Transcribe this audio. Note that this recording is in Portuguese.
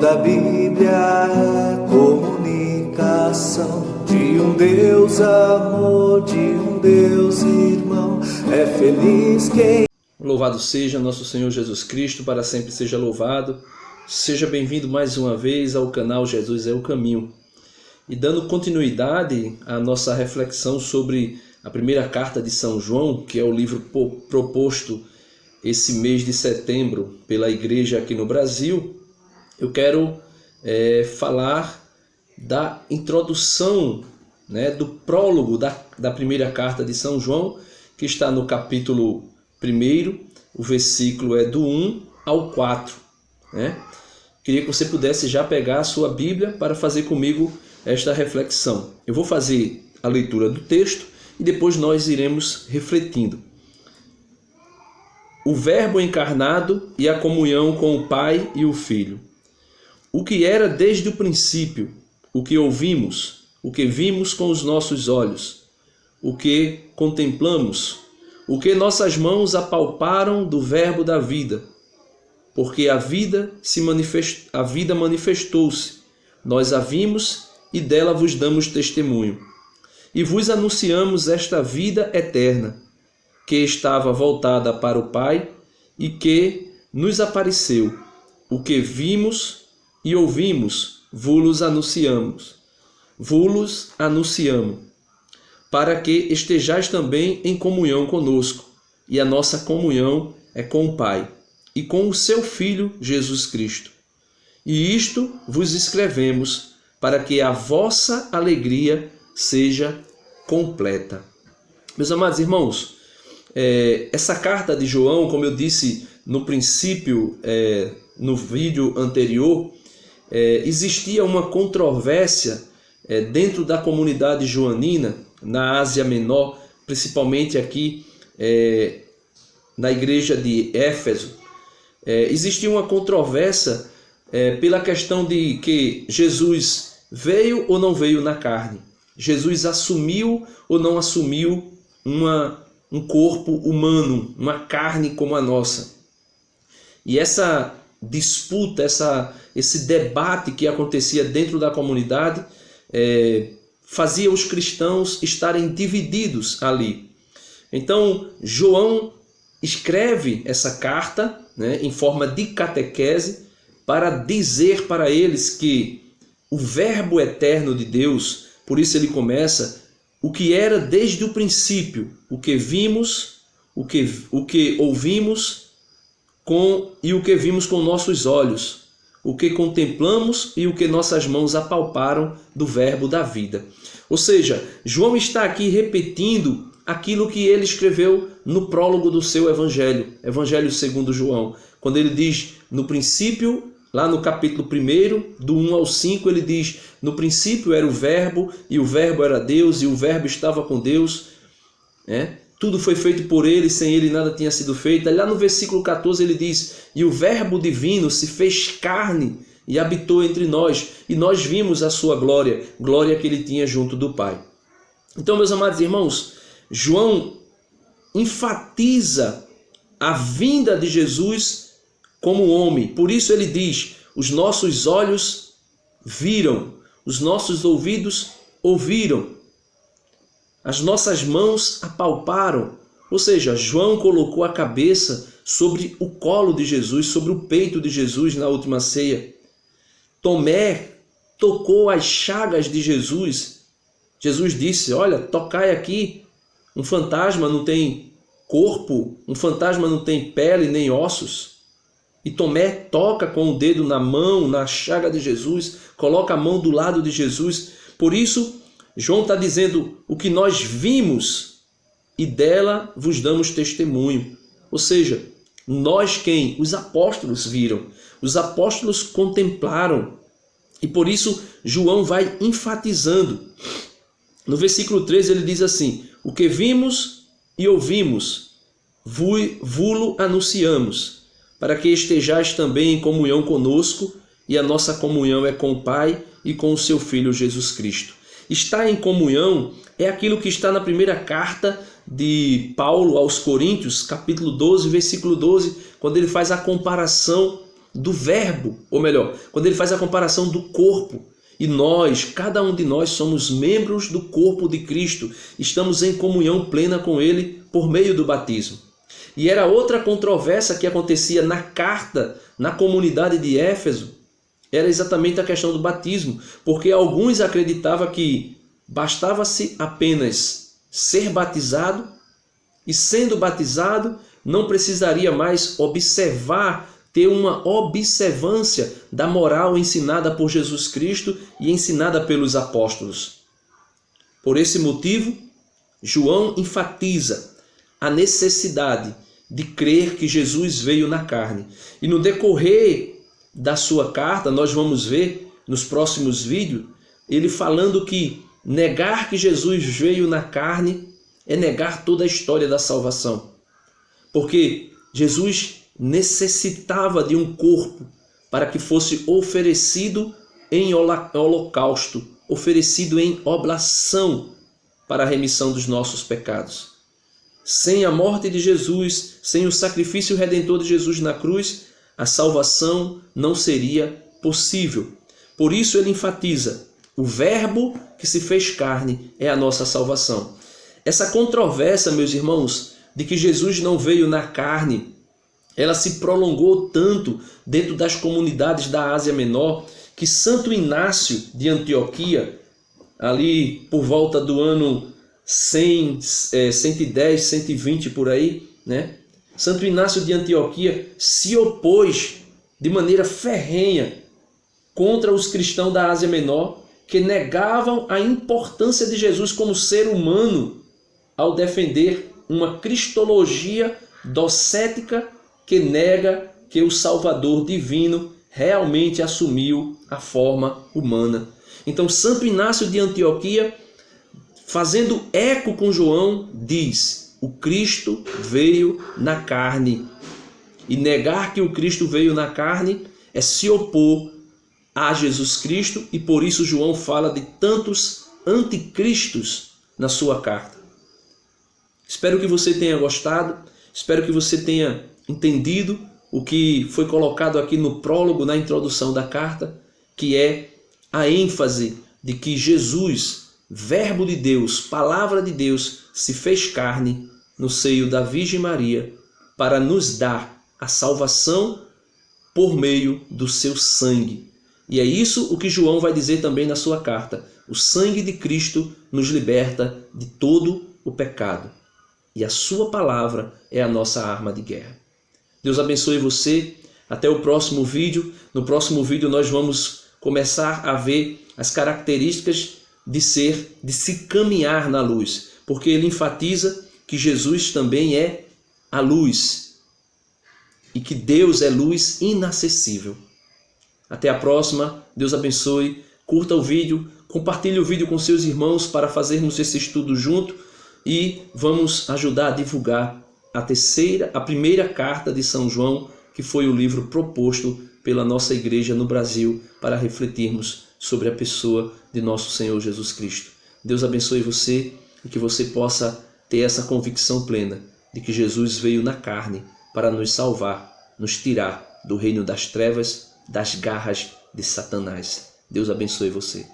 Toda a Bíblia é comunicação de um Deus amor, de um Deus irmão. É feliz quem... Louvado seja nosso Senhor Jesus Cristo, para sempre seja louvado. Seja bem-vindo mais uma vez ao canal Jesus é o Caminho. E dando continuidade à nossa reflexão sobre a primeira carta de São João, que é o livro proposto esse mês de setembro pela igreja aqui no Brasil, eu quero falar da introdução, do prólogo da primeira carta de São João, que está no capítulo 1, o versículo é do 1 ao 4. Queria que você pudesse já pegar a sua Bíblia para fazer comigo esta reflexão. Eu vou fazer a leitura do texto e depois nós iremos refletindo. O Verbo encarnado e a comunhão com o Pai e o Filho. O que era desde o princípio, o que ouvimos, o que vimos com os nossos olhos, o que contemplamos, o que nossas mãos apalparam do Verbo da vida, porque a vida manifestou-se, nós a vimos e dela vos damos testemunho. E vos anunciamos esta vida eterna, que estava voltada para o Pai e que nos apareceu. O que vimos e ouvimos, vos anunciamos, para que estejais também em comunhão conosco. E a nossa comunhão é com o Pai e com o seu Filho Jesus Cristo. E isto vos escrevemos para que a vossa alegria seja completa. Meus amados irmãos, essa carta de João, como eu disse no princípio, no vídeo anterior, existia uma controvérsia dentro da comunidade joanina, na Ásia Menor, principalmente aqui na igreja de Éfeso. Existia uma controvérsia pela questão de que Jesus veio ou não veio na carne. Jesus assumiu ou não assumiu um corpo humano, uma carne como a nossa. E essa disputa, esse debate que acontecia dentro da comunidade fazia os cristãos estarem divididos ali. Então, João escreve essa carta em forma de catequese para dizer para eles que o Verbo eterno de Deus, por isso ele começa, o que era desde o princípio, o que vimos, o que ouvimos e o que vimos com nossos olhos, o que contemplamos e o que nossas mãos apalparam do Verbo da vida. Ou seja, João está aqui repetindo aquilo que ele escreveu no prólogo do seu Evangelho, Evangelho segundo João, quando ele diz, no princípio, lá no capítulo 1, do 1 ao 5, ele diz, no princípio era o Verbo, e o Verbo era Deus, e o Verbo estava com Deus. Tudo foi feito por ele, sem ele nada tinha sido feito. Lá no versículo 14 ele diz, e o Verbo divino se fez carne e habitou entre nós, e nós vimos a sua glória, glória que ele tinha junto do Pai. Então, meus amados irmãos, João enfatiza a vinda de Jesus como homem. Por isso ele diz, os nossos olhos viram, os nossos ouvidos ouviram, as nossas mãos apalparam. Ou seja, João colocou a cabeça sobre o colo de Jesus, sobre o peito de Jesus na última ceia. Tomé tocou as chagas de Jesus. Jesus disse, olha, tocai aqui, um fantasma não tem corpo, um fantasma não tem pele nem ossos. E Tomé toca com o dedo na mão, na chaga de Jesus, coloca a mão do lado de Jesus. Por isso, João está dizendo, o que nós vimos e dela vos damos testemunho. Ou seja, nós quem? Os apóstolos viram, os apóstolos contemplaram. E por isso, João vai enfatizando. No versículo 13 ele diz assim, o que vimos e ouvimos, vulo anunciamos, para que estejais também em comunhão conosco, e a nossa comunhão é com o Pai e com o seu Filho Jesus Cristo. Estar em comunhão é aquilo que está na primeira carta de Paulo aos Coríntios, capítulo 12, versículo 12, quando ele faz a comparação do verbo, ou melhor, quando ele faz a comparação do corpo. E nós, cada um de nós, somos membros do corpo de Cristo. Estamos em comunhão plena com ele por meio do batismo. E era outra controvérsia que acontecia na carta, na comunidade de Éfeso, era exatamente a questão do batismo. Porque alguns acreditavam que bastava-se apenas ser batizado, e sendo batizado, não precisaria mais observar, ter uma observância da moral ensinada por Jesus Cristo e ensinada pelos apóstolos. Por esse motivo, João enfatiza a necessidade de crer que Jesus veio na carne. E no decorrer da sua carta, nós vamos ver nos próximos vídeos, ele falando que negar que Jesus veio na carne é negar toda a história da salvação. Porque Jesus necessitava de um corpo para que fosse oferecido em holocausto, oferecido em oblação para a remissão dos nossos pecados. Sem a morte de Jesus, sem o sacrifício redentor de Jesus na cruz, a salvação não seria possível. Por isso ele enfatiza: o verbo que se fez carne é a nossa salvação. Essa controvérsia, meus irmãos, de que Jesus não veio na carne, ela se prolongou tanto dentro das comunidades da Ásia Menor, que Santo Inácio de Antioquia, ali por volta do ano 100, 110, 120 por aí, né? Santo Inácio de Antioquia se opôs de maneira ferrenha contra os cristãos da Ásia Menor, que negavam a importância de Jesus como ser humano, ao defender uma cristologia docética que nega que o Salvador divino realmente assumiu a forma humana. Então, Santo Inácio de Antioquia, fazendo eco com João, diz: o Cristo veio na carne. E negar que o Cristo veio na carne é se opor a Jesus Cristo, e por isso João fala de tantos anticristos na sua carta. Espero que você tenha gostado, espero que você tenha entendido o que foi colocado aqui no prólogo, na introdução da carta, que é a ênfase de que Jesus, Verbo de Deus, Palavra de Deus, se fez carne no seio da Virgem Maria para nos dar a salvação por meio do seu sangue. E é isso o que João vai dizer também na sua carta: o sangue de Cristo nos liberta de todo o pecado. E a sua palavra é a nossa arma de guerra. Deus abençoe você. Até o próximo vídeo. No próximo vídeo nós vamos começar a ver as características de se caminhar na luz. Porque ele enfatiza que Jesus também é a luz. E que Deus é luz inacessível. Até a próxima. Deus abençoe. Curta o vídeo. Compartilhe o vídeo com seus irmãos para fazermos esse estudo junto. E vamos ajudar a divulgar a primeira carta de São João, que foi o livro proposto pela nossa igreja no Brasil para refletirmos sobre a pessoa de nosso Senhor Jesus Cristo. Deus abençoe você e que você possa ter essa convicção plena de que Jesus veio na carne para nos salvar, nos tirar do reino das trevas, das garras de Satanás. Deus abençoe você.